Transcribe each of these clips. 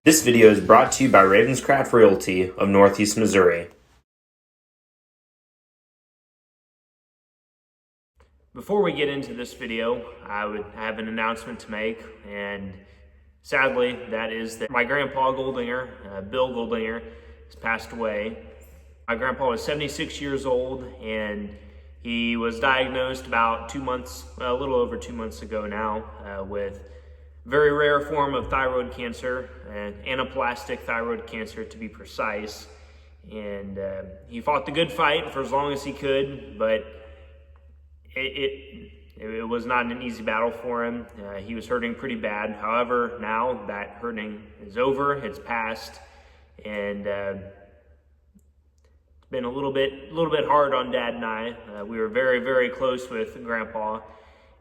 This video is brought to you by Ravenscraft Realty of Northeast Missouri. Before we get into this video, I would have an announcement to make, and sadly, that is that my grandpa Goldinger, Bill Goldinger, has passed away. My grandpa was 76 years old, and he was diagnosed about a little over 2 months ago now, with very rare form of thyroid cancer, anaplastic thyroid cancer to be precise. And he fought the good fight for as long as he could, but it was not an easy battle for him. He was hurting pretty bad. However, now that hurting is over, it's passed, and it's been a little bit hard on Dad and I. We were very, very close with Grandpa,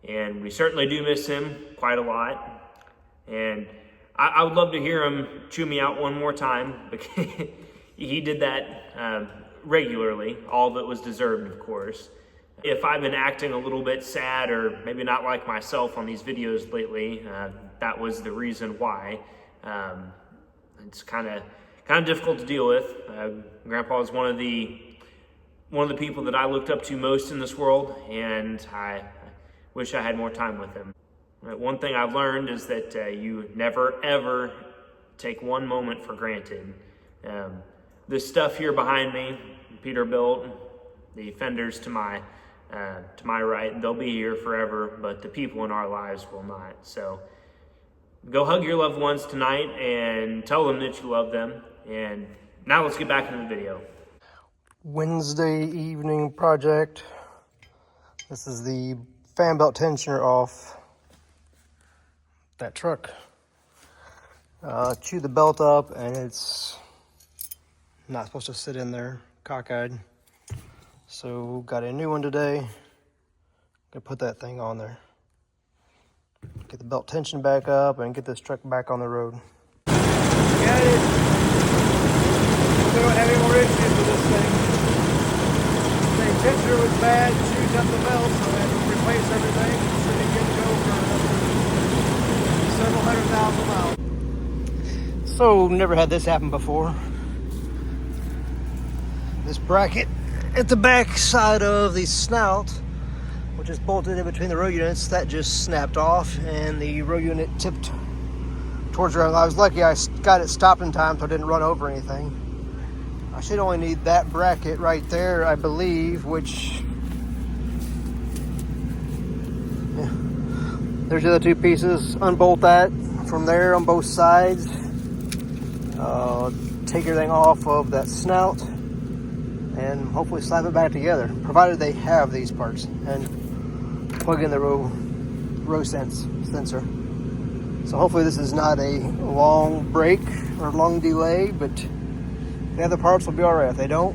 and we certainly do miss him quite a lot. And I would love to hear him chew me out one more time, because he did that regularly. All of it was deserved, of course. If I've been acting a little bit sad or maybe not like myself on these videos lately, that was the reason why. It's kind of difficult to deal with. Grandpa is one of the people that I looked up to most in this world, and I wish I had more time with him. One thing I've learned is that you never, ever take one moment for granted. This stuff here behind me, Peterbilt, the fenders to my right, they'll be here forever, but the people in our lives will not. So go hug your loved ones tonight and tell them that you love them. And now let's get back into the video. Wednesday evening project. This is the fan belt tensioner off that truck. Chewed the belt up, and it's not supposed to sit in there cockeyed. So got a new one today. Gonna put that thing on there. Get the belt tension back up and get this truck back on the road. Got it. We don't have any more issues with this thing. The tensioner was bad, chewed up the belt, so I had to replace everything. Should be good to go for several 100,000 miles. So never had this happen before. This bracket at the back side of the snout, which is bolted in between the row units, that just snapped off, and the row unit tipped towards the ground. I was lucky I got it stopped in time so I didn't run over anything. I should only need that bracket right there, I believe, which, yeah. There's the other two pieces. Unbolt that from there on both sides. Take everything off of that snout and hopefully slap it back together, provided they have these parts, and plug in the row sensor. So hopefully this is not a long break or long delay, but if they have the parts, will be all right. If they don't,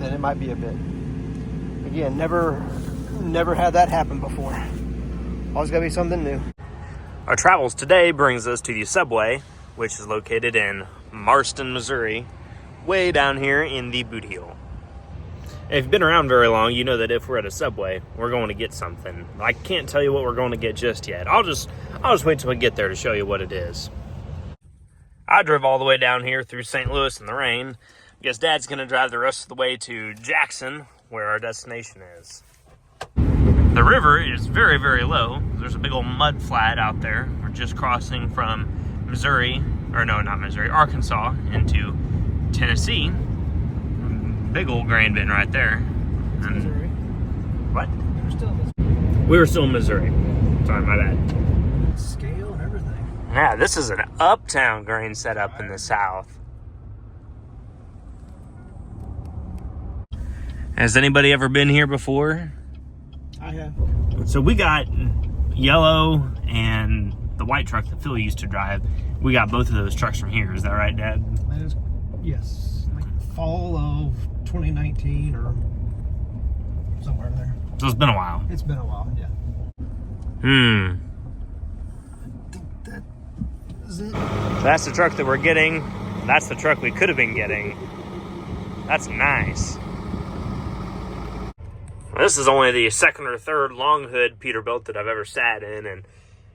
then it might be a bit. Again, never had that happen before. Always gotta be something new. Our travels today brings us to the Subway, which is located in Marston, Missouri, way down here in the boot heel. If you've been around very long, you know that if we're at a Subway, we're going to get something. I can't tell you what we're going to get just yet. I'll just wait till we get there to show you what it is. I drove all the way down here through St. Louis in the rain. I guess Dad's going to drive the rest of the way to Jackson, where our destination is. The river is very, very low. There's a big old mud flat out there. We're just crossing from Arkansas into Tennessee. Big old grain bin right there. Missouri. What? We're still in Missouri. We were still in Missouri. Sorry, my bad. Scale and everything. Yeah, this is an uptown grain setup in the South. Has anybody ever been here before? I have. So we got yellow and the white truck that Phil used to drive. We got both of those trucks from here. Is that right, Dad? That is, yes. Like fall of 2019 or somewhere in there. So it's been a while. It's been a while, yeah. I think that is it. That's the truck that we're getting. That's the truck we could have been getting. That's nice. This is only the second or third long hood Peterbilt that I've ever sat in, and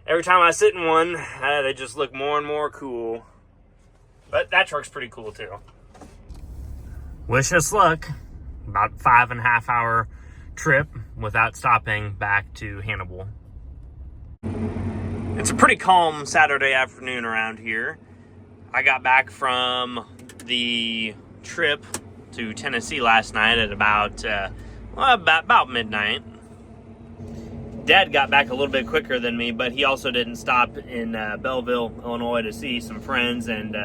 every time I sit in one, they just look more and more cool. But that truck's pretty cool too. Wish us luck. About 5.5 hour trip without stopping back to Hannibal. It's a pretty calm Saturday afternoon around here. I got back from the trip to Tennessee last night at about midnight. Dad got back a little bit quicker than me, but he also didn't stop in Belleville, Illinois to see some friends and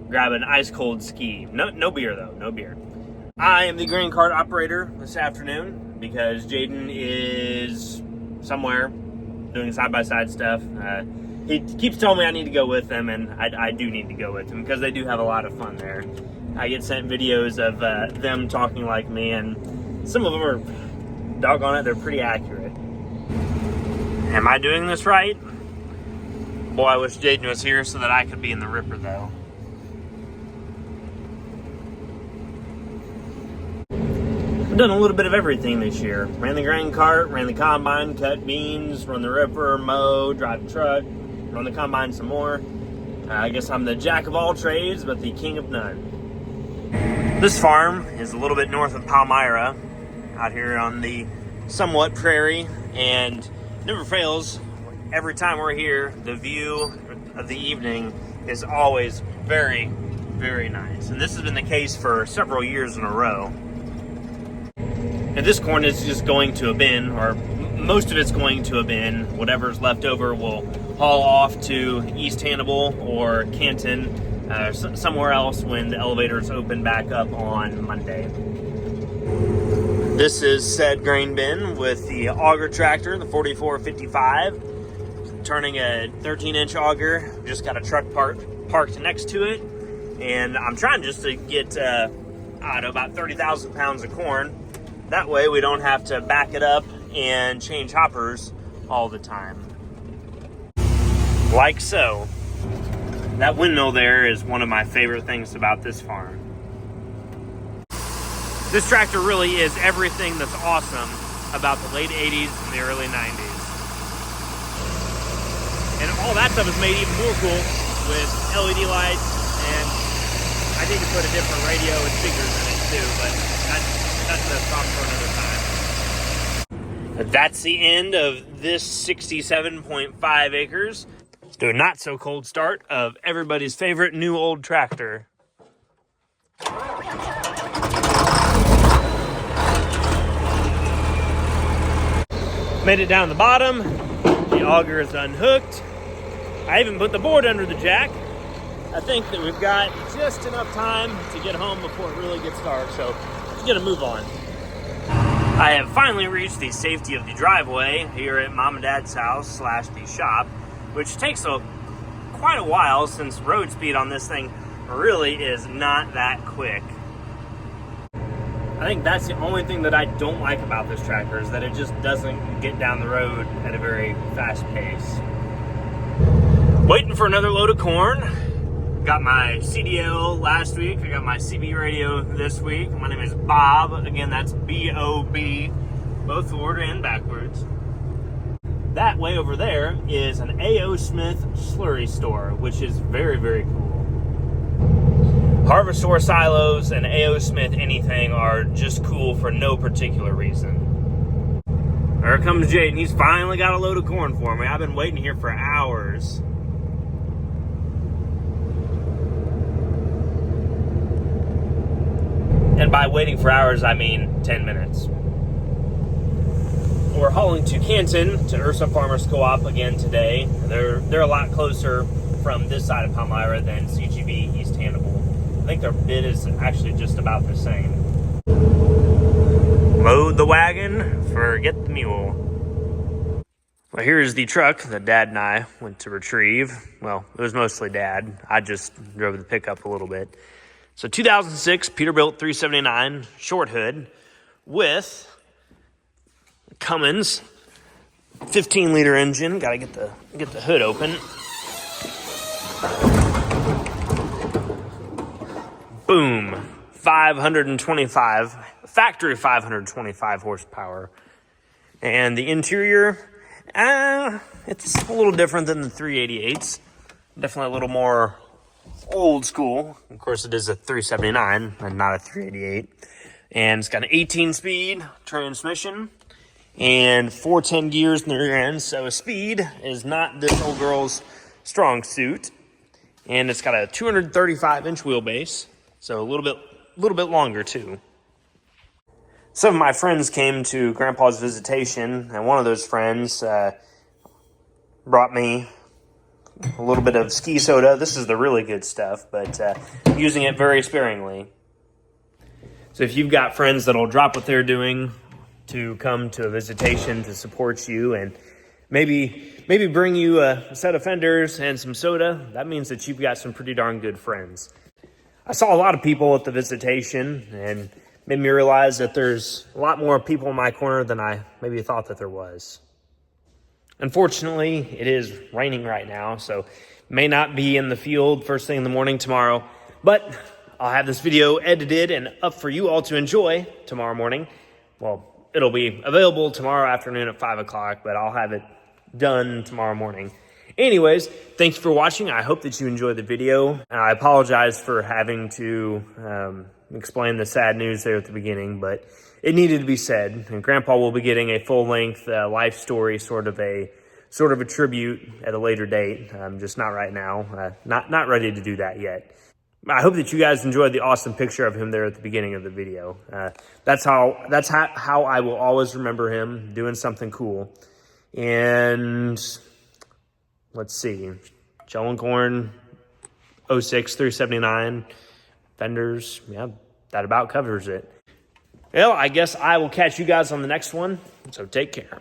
grab an ice cold ski. No beer though, no beer. I am the grain cart operator this afternoon because Jaden is somewhere doing side-by-side stuff. He keeps telling me I need to go with him, and I do need to go with him because they do have a lot of fun there. I get sent videos of them talking like me, and some of them are, doggone it, they're pretty accurate. Am I doing this right? Boy, I wish Jaden was here so that I could be in the ripper, though. I've done a little bit of everything this year. Ran the grain cart, ran the combine, cut beans, run the ripper, mow, drive the truck, run the combine some more. I guess I'm the jack of all trades, but the king of none. This farm is a little bit north of Palmyra, out here on the somewhat prairie, and never fails, every time we're here, the view of the evening is always very, very nice. And this has been the case for several years in a row. And this corn is just going to a bin, or most of it's going to a bin. Whatever's left over will haul off to East Hannibal or Canton, somewhere else when the elevators open back up on Monday. This is said grain bin with the auger tractor, the 4455, turning a 13-inch auger. Just got a truck parked next to it, and I'm trying just to get, about 30,000 pounds of corn. That way we don't have to back it up and change hoppers all the time. Like so. That windmill there is one of my favorite things about this farm. This tractor really is everything that's awesome about the late 80s and the early 90s. And all that stuff is made even more cool with LED lights, and I need to put a different radio and speakers in it too, but that's the problem for another time. That's the end of this 67.5 acres. Let's do a not so cold start of everybody's favorite new old tractor. Made it down the bottom. The auger is unhooked. I even put the board under the jack. I think that we've got just enough time to get home before it really gets dark, so let's get a move on. I have finally reached the safety of the driveway here at Mom and Dad's house / the shop, which takes quite a while since road speed on this thing really is not that quick. I think that's the only thing that I don't like about this tractor is that it just doesn't get down the road at a very fast pace. Waiting for another load of corn. Got my CDL last week. I got my CB radio this week. My name is Bob. Again, that's B-O-B. Both forward and backwards. That way over there is an A.O. Smith slurry store, which is very, very cool. Harvestor silos and A.O. Smith anything are just cool for no particular reason. There comes Jaden. He's finally got a load of corn for me. I've been waiting here for hours. And by waiting for hours, I mean 10 minutes. We're hauling to Canton, to Ursa Farmers Co-op again today. They're a lot closer from this side of Palmyra than CGB East Hannibal. I think their bid is actually just about the same. Load the wagon, forget the mule. Well, here's the truck that Dad and I went to retrieve. Well, it was mostly Dad. I just drove the pickup a little bit. So 2006 Peterbilt 379 short hood with Cummins 15-liter engine. Got to get the hood open. Boom. 525 factory 525 horsepower. And the interior, it's a little different than the 388s. Definitely a little more old school. Of course, it is a 379 and not a 388. And it's got an 18-speed transmission and 410 gears in the rear end. So speed is not this old girl's strong suit. And it's got a 235-inch wheelbase, so a little bit longer too. Some of my friends came to Grandpa's visitation, and one of those friends brought me a little bit of ski soda. This is the really good stuff, but using it very sparingly. So if you've got friends that'll drop what they're doing to come to a visitation to support you and maybe bring you a set of fenders and some soda, that means that you've got some pretty darn good friends. I saw a lot of people at the visitation and made me realize that there's a lot more people in my corner than I maybe thought that there was. Unfortunately, it is raining right now, so may not be in the field first thing in the morning tomorrow, but I'll have this video edited and up for you all to enjoy tomorrow morning. Well, it'll be available tomorrow afternoon at 5 o'clock, but I'll have it done tomorrow morning. Anyways, thanks for watching. I hope that you enjoyed the video. And I apologize for having to explain the sad news there at the beginning, but it needed to be said. And Grandpa will be getting a full-length life story, sort of a tribute at a later date. Just not right now. Not ready to do that yet. I hope that you guys enjoyed the awesome picture of him there at the beginning of the video. That's how I will always remember him, doing something cool. And let's see, Jellencorn 06 379 fenders. Yeah, that about covers it. Well, I guess I will catch you guys on the next one. So take care.